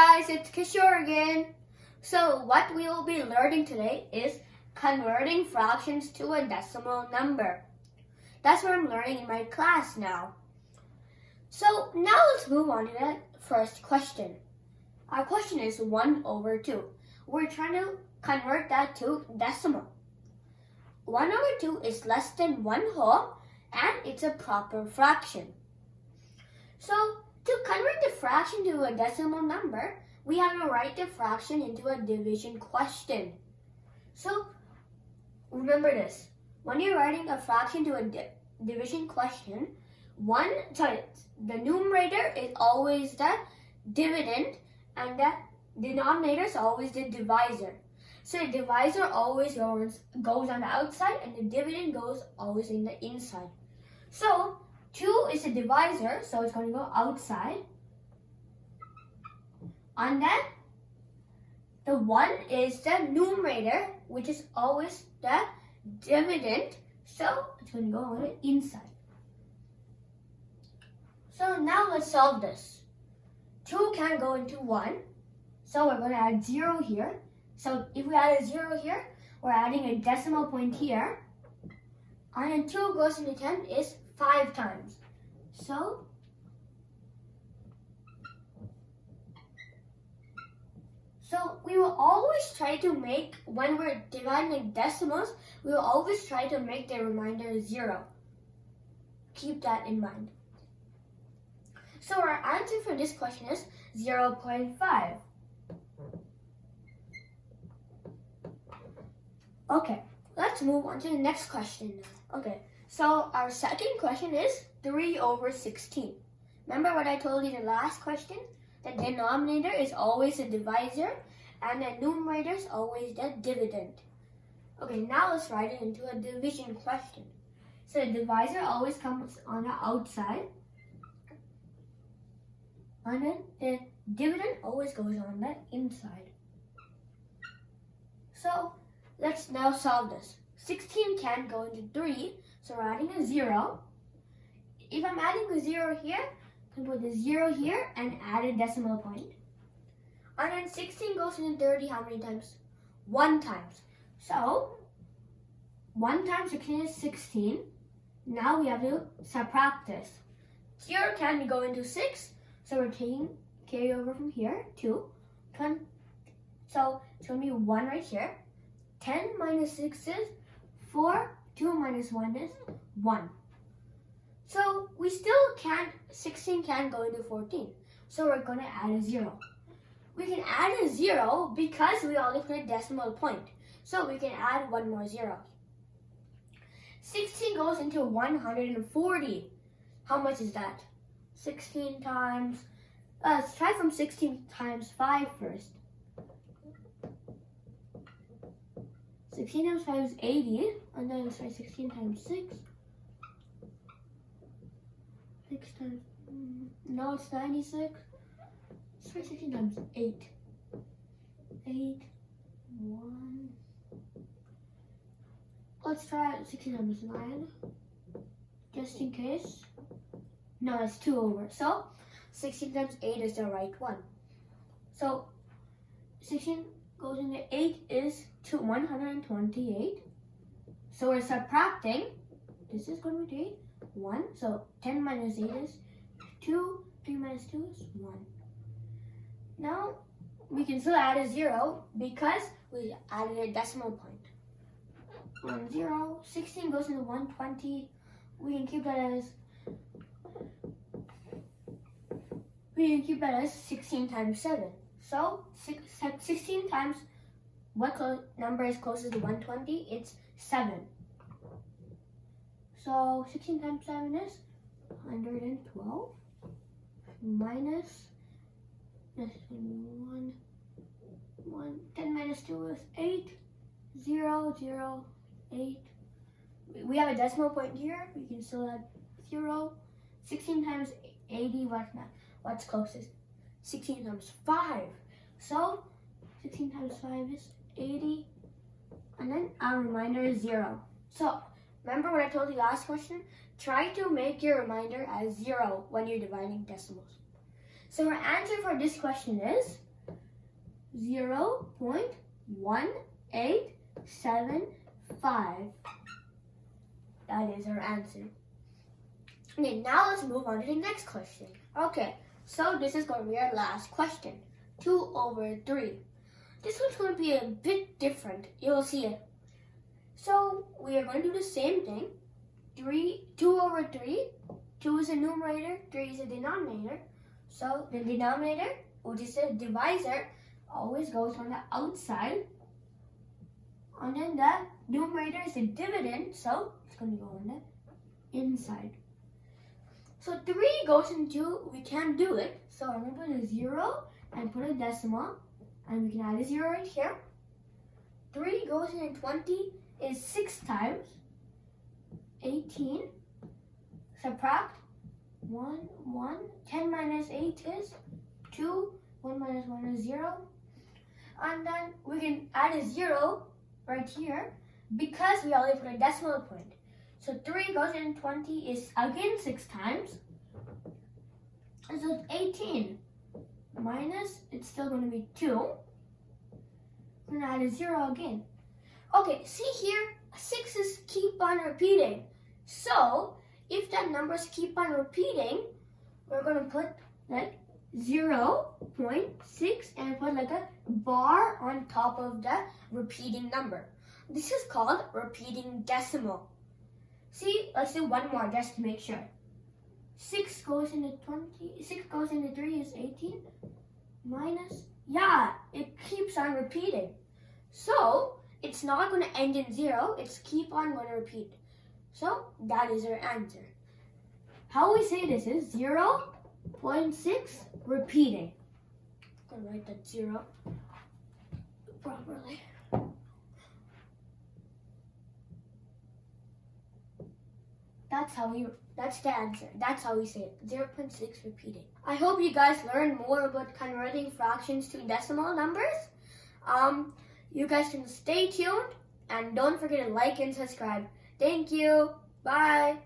guys, it's Kishore again. So what we will be learning today is converting fractions to a decimal number. That's what I'm learning in my class now. So now let's move on to the first question. Our question is 1/2. We're trying to convert that to decimal. 1/2 is less than 1/2 and it's a proper fraction. So to convert the fraction to a decimal number, we have to write the fraction into a division question. So remember this, when you're writing a fraction to a division question, the numerator is always the dividend and the denominator is always the divisor. So the divisor always goes on the outside and the dividend goes always in the inside. So 2 is a divisor, so it's going to go outside. And then the 1 is the numerator, which is always the dividend, so it's going to go on the inside. So now let's solve this. 2 can go into 1, so we're going to add 0 here. So if we add a 0 here, we're adding a decimal point here. And then 2 goes into 10 is 5 times. So we will always try to make, when we're dividing decimals, we will always try to make the remainder 0. Keep that in mind. So our answer for this question is 0.5. Okay, let's move on to the next question now. Okay, so our second question is 3/16. Remember what I told you in the last question? The denominator is always a divisor and the numerator is always the dividend. Okay, now let's write it into a division question. So the divisor always comes on the outside and then the dividend always goes on the inside. So let's now solve this. 16 can go into 3, so we're adding a 0. If I'm adding a 0 here, I can put the 0 here and add a decimal point. And then 16 goes into 30 how many times? 1 times. So 1 times 16 is 16. Now we have to subtract this. 0 can go into 6, so we're taking carry over from here, 2. So it's going to be 1 right here. 10 minus 6 is 4. 2 minus 1 is 1. So we still can't, 16 can't go into 14. So we're going to add a 0. We can add a 0 because we only put a decimal point. So we can add one more 0. 16 goes into 140. How much is that? 16 times, let's try from 16 times 5 first. 16 times 5 is 80, and then let's try 16 times 6. 6 times, no, it's 96. Let's try 16 times 8. 8, 1. Let's try 16 times 9, just in case. No, it's 2 over. So 16 times 8 is the right one. So 16 goes into 8 is 128. So we're subtracting. This is going to be 1. So 10 minus 8 is 2. 3 minus 2 is 1. Now we can still add a 0 because we added a decimal point. 1, 0. 16 goes into 120. We can keep that as 16 times 7. So 16 times what number is closest to 120? It's 7. So 16 times 7 is 112 minus 1. 10 minus 2 is 8. 0, 0, 8. We have a decimal point here. We can still add 0. 16 times 80, what's closest? 16 times 5. So 16 times 5 is 80. And then our remainder is 0. So remember what I told you last question? Try to make your remainder as 0 when you're dividing decimals. So our answer for this question is 0.1875. That is our answer. Okay, now let's move on to the next question. Okay, so this is going to be our last question. 2/3. This one's going to be a bit different. You'll see it. So we are going to do the same thing. 2/3. 2 is a numerator, 3 is a denominator. So the denominator, which is the divisor, always goes on the outside. And then the numerator is the dividend, so it's going to go on the inside. So 3 goes into, we can't do it. So I'm going to put a 0 and put a decimal. And we can add a 0 right here. 3 goes into 20 is 6 times. 18. Subtract 1, 1. 10 minus 8 is 2. 1 minus 1 is 0. And then we can add a 0 right here because we already put a decimal point. So 3 goes in 20 is again 6 times. And so it's 18 minus, it's still going to be 2. We're going to add a 0 again. Okay, see here, 6's keep on repeating. So if the numbers keep on repeating, we're going to put like 0.6 and put like a bar on top of the repeating number. This is called repeating decimal. See, let's do one more just to make sure. 6 goes into 20, 6 goes into 3 is 18 minus, yeah, it keeps on repeating. So it's not going to end in 0, it's keep on going to repeat. So that is our answer. How we say this is 0.6 repeating. I'm going to write that 0 properly. That's the answer. That's how we say it. 0.6 repeating. I hope you guys learned more about converting fractions to decimal numbers. You guys can stay tuned and don't forget to like and subscribe. Thank you. Bye.